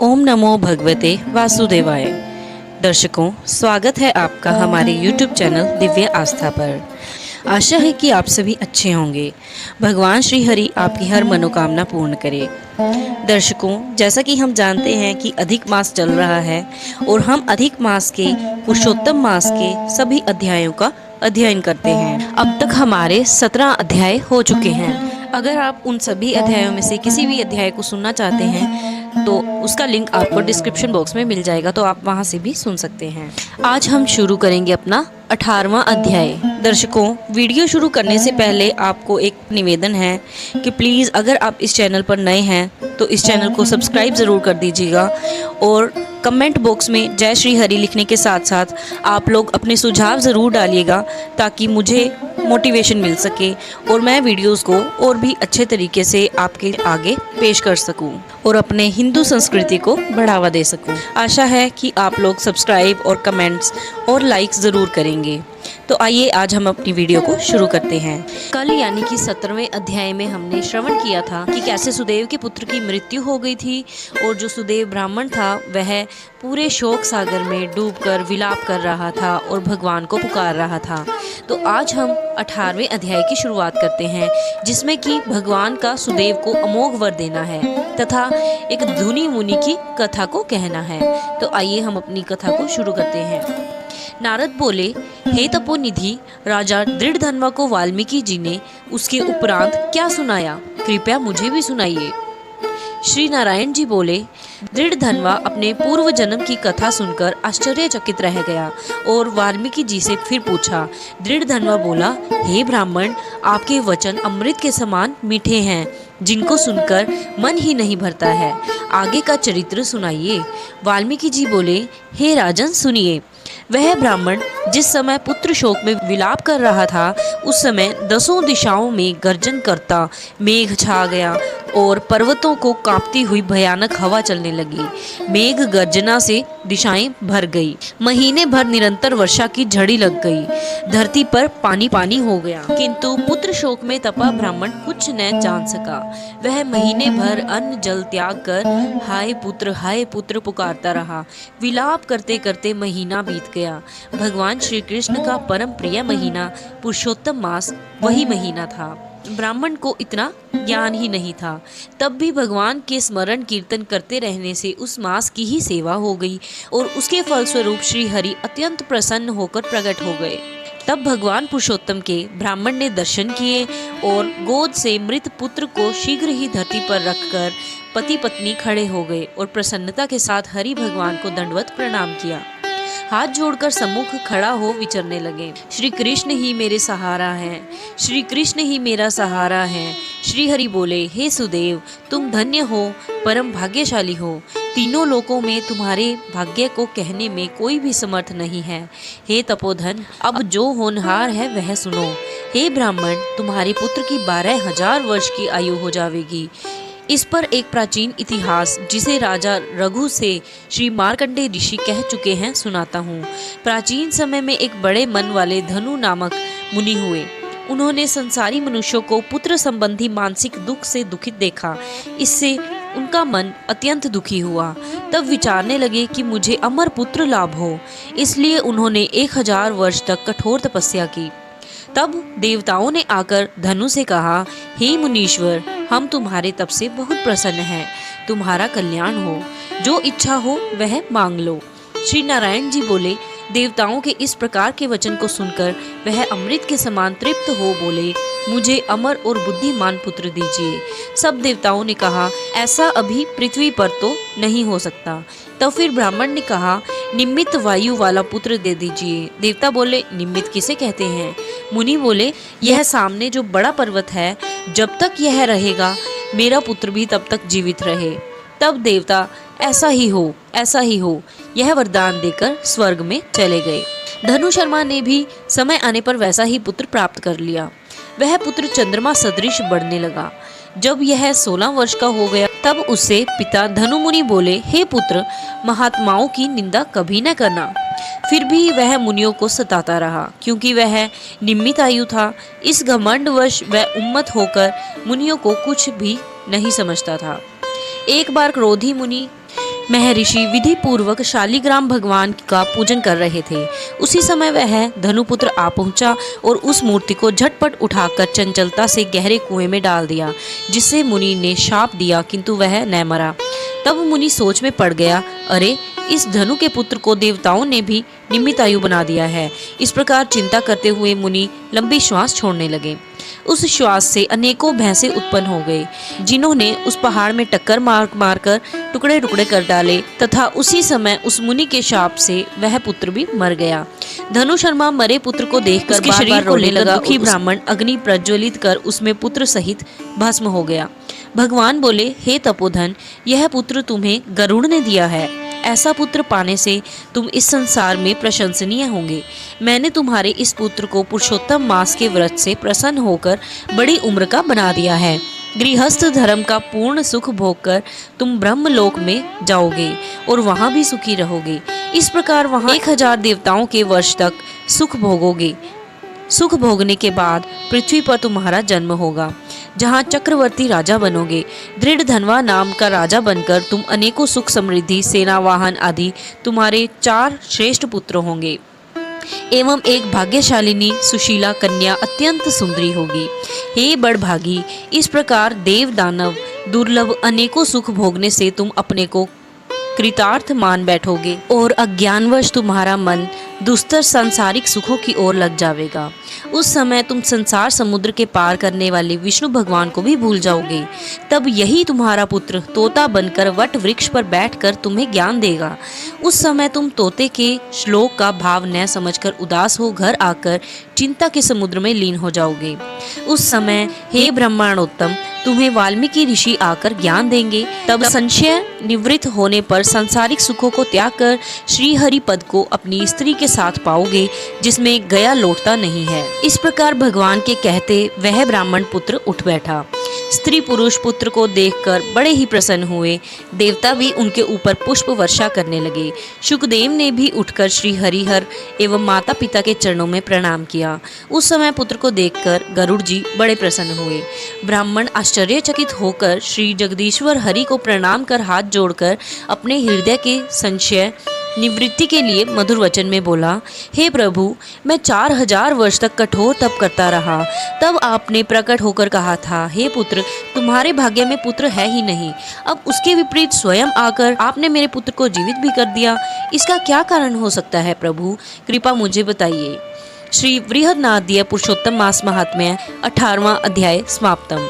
ओम नमो भगवते वासुदेवाय। दर्शकों, स्वागत है आपका हमारे YouTube चैनल दिव्य आस्था पर। आशा है कि आप सभी अच्छे होंगे। भगवान श्री हरि आपकी हर मनोकामना पूर्ण करे। दर्शकों, जैसा कि हम जानते हैं कि अधिक मास चल रहा है और हम अधिक मास के पुरुषोत्तम मास के सभी अध्यायों का अध्ययन करते हैं। अब तक हमारे 17 अध्याय हो चुके हैं। अगर आप उन सभी अध्यायों में से किसी भी अध्याय को सुनना चाहते हैं तो उसका लिंक आपको डिस्क्रिप्शन बॉक्स में मिल जाएगा, तो आप वहां से भी सुन सकते हैं। आज हम शुरू करेंगे अपना 18वां अध्याय। दर्शकों, वीडियो शुरू करने से पहले आपको एक निवेदन है कि प्लीज़ अगर आप इस चैनल पर नए हैं तो इस चैनल को सब्सक्राइब ज़रूर कर दीजिएगा और कमेंट बॉक्स में जय श्री हरि लिखने के साथ साथ आप लोग अपने सुझाव ज़रूर डालिएगा ताकि मुझे मोटिवेशन मिल सके और मैं वीडियोस को और भी अच्छे तरीके से आपके आगे पेश कर सकूं और अपने हिंदू संस्कृति को बढ़ावा दे सकूं। आशा है कि आप लोग सब्सक्राइब और कमेंट्स और लाइक ज़रूर करेंगे। तो आइए आज हम अपनी वीडियो को शुरू करते हैं। कल यानी कि 17वें अध्याय में हमने श्रवण किया था कि कैसे सुदेव के पुत्र की मृत्यु हो गई थी और जो सुदेव ब्राह्मण था वह पूरे शोक सागर में डूबकर विलाप कर रहा था और भगवान को पुकार रहा था। तो आज हम 18वें अध्याय की शुरुआत करते हैं जिसमें कि भगवान का सुदेव को अमोघ वर देना है तथा एक धुनी मुनि की कथा को कहना है। तो आइए हम अपनी कथा को शुरू करते हैं। नारद बोले, हे तपोनिधि, राजा दृढ़धन्वा को वाल्मीकि जी ने उसके उपरांत क्या सुनाया, कृपया मुझे भी सुनाइए। श्री नारायण जी बोले, दृढ़धन्वा अपने पूर्व जन्म की कथा सुनकर आश्चर्यचकित रह गया और वाल्मीकि जी से फिर पूछा। दृढ़धन्वा बोला, हे ब्राह्मण, आपके वचन अमृत के समान मीठे हैं जिनको सुनकर मन ही नहीं भरता है, आगे का चरित्र सुनाइए। वाल्मीकि जी बोले, हे राजन, सुनिए। वह ब्राह्मण जिस समय पुत्र शोक में विलाप कर रहा था उस समय 10 दिशाओं में गर्जन करता मेघ छा गया और पर्वतों को कांपती हुई भयानक हवा चलने लगी। मेघ गर्जना से दिशाएं भर गई। महीने भर निरंतर वर्षा की झड़ी लग गई। धरती पर पानी पानी हो गया, किंतु पुत्र शोक में तपा ब्राह्मण कुछ न जान सका। वह महीने भर अन्न जल त्याग कर हाय पुत्र पुकारता रहा। विलाप करते करते महीना बीत गया। भगवान श्री कृष्ण का परम प्रिय महीना पुरुषोत्तम मास वही महीना था। ब्राह्मण को इतना ज्ञान ही नहीं था, तब भी भगवान के स्मरण कीर्तन करते रहने से उस मास की ही सेवा हो गई और उसके फलस्वरूप श्री हरि अत्यंत प्रसन्न होकर प्रकट हो गए। तब भगवान पुरुषोत्तम के ब्राह्मण ने दर्शन किए और गोद से मृत पुत्र को शीघ्र ही धरती पर रखकर पति पत्नी खड़े हो गए और प्रसन्नता के साथ हरि भगवान को दंडवत प्रणाम किया। हाथ जोड़कर सम्मुख खड़ा हो विचरने लगे। श्री कृष्ण ही मेरे सहारा हैं, श्री कृष्ण ही मेरा सहारा है। श्री हरि बोले, हे सुदेव, तुम धन्य हो, परम भाग्यशाली हो। तीनों लोकों में तुम्हारे भाग्य को कहने में कोई भी समर्थ नहीं है। हे तपोधन, अब जो होनहार है वह सुनो। हे ब्राह्मण, तुम्हारे पुत्र की 12,000 वर्ष की आयु हो जाएगी। इस पर एक प्राचीन इतिहास जिसे राजा रघु से श्री मार्कंडेय ऋषि कह चुके हैं सुनाता हूँ। प्राचीन समय में एक बड़े मन वाले धनु नामक मुनि हुए। उन्होंने संसारी मनुष्यों को पुत्र संबंधी मानसिक दुख से दुखित देखा। इससे उनका मन अत्यंत दुखी हुआ। तब विचारने लगे कि मुझे अमर पुत्र लाभ हो। इसलिए उन्होंने 1000 वर्ष तक कठोर तपस्या की। तब देवताओं ने आकर धनु से कहा, हे मुनीश्वर, हम तुम्हारे तप से बहुत प्रसन्न हैं। तुम्हारा कल्याण हो, जो इच्छा हो वह मांग लो। श्री नारायण जी बोले, देवताओं के इस प्रकार के वचन को सुनकर वह अमृत के समान तृप्त हो बोले, मुझे अमर और बुद्धिमान पुत्र दीजिए। सब देवताओं ने कहा, ऐसा अभी पृथ्वी पर तो नहीं हो सकता। तब फिर ब्राह्मण ने कहा, निमित्त वायु वाला पुत्र दे दीजिए। देवता बोले, निमित्त किसे कहते हैं? मुनि बोले, यह सामने जो बड़ा पर्वत है, जब तक यह रहेगा मेरा पुत्र भी तब तक जीवित रहे। तब देवता, ऐसा ही हो, ऐसा ही हो, यह वरदान देकर स्वर्ग में चले गए। धनु शर्मा ने भी समय आने पर वैसा ही पुत्र प्राप्त कर लिया। वह पुत्र चंद्रमा सदृश बढ़ने लगा। जब यह 16 वर्ष का हो गया तब उससे पिता धनु मुनि बोले, हे पुत्र, महात्माओं की निंदा कभी न करना। फिर भी वह मुनियों को सताता रहा क्योंकि वह निम्मित आयु था। इस घमंडवश वह उन्मत्त होकर मुनियों को कुछ भी नहीं समझता था। एक बार क्रोधी मुनि महर्षि विधि पूर्वक शालिग्राम भगवान का पूजन कर रहे थे। उसी समय वह धनुपुत्र आ पहुंचा और उस मूर्ति को झटपट उठाकर चंचलता से गहरे कुएं में डाल दिया, जिससे मुनि ने शाप दिया, किंतु वह न मरा। तब मुनि सोच में पड़ गया, अरे इस धनु के पुत्र को देवताओं ने भी निमित आयु बना दिया है। इस प्रकार चिंता करते हुए मुनि लंबी श्वास छोड़ने लगे। उस श्वास से अनेकों भैंसे उत्पन्न हो गए, जिन्होंने उस पहाड़ में टक्कर मार कर टुकड़े टुकड़े कर डाले, तथा उसी समय उस मुनि के शाप से वह पुत्र भी मर गया। धनु शर्मा मरे पुत्र को देखकर उसके शरीर को रोने लगा। दुखी ब्राह्मण अग्नि प्रज्वलित कर उसमें पुत्र सहित भस्म हो गया। भगवान बोले, हे तपोधन, यह पुत्र तुम्हें गरुड़ ने दिया है। ऐसा पुत्र पाने से तुम इस संसार में प्रशंसनीय होंगे। मैंने तुम्हारे इस पुत्र को पुरुषोत्तम मास के व्रत से प्रसन्न होकर बड़ी उम्र का बना दिया है। गृहस्थ धर्म का पूर्ण सुख भोग कर तुम ब्रह्मलोक में जाओगे और वहां भी सुखी रहोगे। इस प्रकार वहां 1000 देवताओं के वर्ष तक सुख भोगोगे। सुख भोगने के बाद पृथ्वी पर तुम्हारा जन्म होगा, जहाँ चक्रवर्ती राजा बनोगे। दृढ़ धनवा नाम का राजा बनकर तुम अनेकों सुख समृद्धि, सेना, वाहन आदि तुम्हारे 4 श्रेष्ठ पुत्र होंगे एवं एक भाग्यशालिनी सुशीला कन्या अत्यंत सुंदरी होगी। हे बड़भागी, इस प्रकार देव दानव दुर्लभ अनेकों सुख भोगने से तुम अपने को कृतार्थ मान बैठोगे और अज्ञानवश तुम्हारा मन दुस्तर सांसारिक सुखों की ओर लग जाएगा। उस समय तुम संसार समुद्र के पार करने वाले विष्णु भगवान को भी भूल जाओगे। तब यही तुम्हारा पुत्र तोता बनकर वट वृक्ष पर बैठकर तुम्हें ज्ञान देगा। उस समय तुम तोते के श्लोक का भाव न समझकर उदास हो घर आकर चिंता के समुद्र में लीन हो जाओगे। उस समय हे ब्रह्मांडोत्तम, तुम्हें वाल्मीकि ऋषि आकर ज्ञान देंगे। तब संशय निवृत्त होने पर सांसारिक सुखों को त्याग कर श्री हरि पद को अपनी स्त्री के साथ पाओगे, जिसमें गया लौटता नहीं है। इस प्रकार भगवान के कहते वह ब्राह्मण पुत्र उठ बैठा। स्त्री पुरुष पुत्र को देखकर बड़े ही प्रसन्न हुए। देवता भी उनके ऊपर पुष्प वर्षा करने लगे। शुकदेव ने भी उठकर श्री हरिहर एवं माता पिता के चरणों में प्रणाम किया। उस समय पुत्र को देखकर गरुड़ जी बड़े प्रसन्न हुए। ब्राह्मण आश्चर्यचकित होकर श्री जगदीश्वर हरि को प्रणाम कर हाथ जोड़कर अपने हृदय के संशय निवृत्ति के लिए मधुर वचन में बोला, हे प्रभु, मैं 4000 वर्ष तक कठोर तप करता रहा। तब आपने प्रकट होकर कहा था, हे पुत्र, तुम्हारे भाग्य में पुत्र है ही नहीं। अब उसके विपरीत स्वयं आकर आपने मेरे पुत्र को जीवित भी कर दिया। इसका क्या कारण हो सकता है प्रभु? कृपा मुझे बताइए। श्री बृहदनाथीय पुरुषोत्तम मास महात्म्य 18वां अध्याय समाप्तम।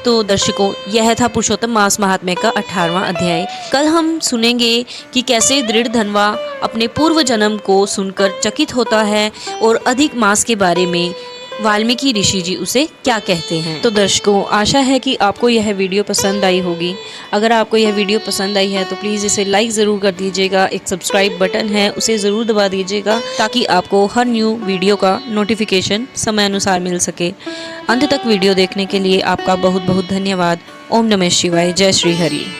तो दर्शकों, यह था पुरुषोत्तम मास महात्म्य का 18वां अध्याय। कल हम सुनेंगे कि कैसे दृढ़ धनवा अपने पूर्व जन्म को सुनकर चकित होता है और अधिक मास के बारे में वाल्मीकि ऋषि जी उसे क्या कहते हैं। तो दर्शकों, आशा है कि आपको यह वीडियो पसंद आई होगी। अगर आपको यह वीडियो पसंद आई है तो प्लीज़ इसे लाइक ज़रूर कर दीजिएगा। एक सब्सक्राइब बटन है, उसे ज़रूर दबा दीजिएगा, ताकि आपको हर न्यू वीडियो का नोटिफिकेशन समय अनुसार मिल सके। अंत तक वीडियो देखने के लिए आपका बहुत बहुत धन्यवाद। ओम नमः शिवाय। जय श्री हरि।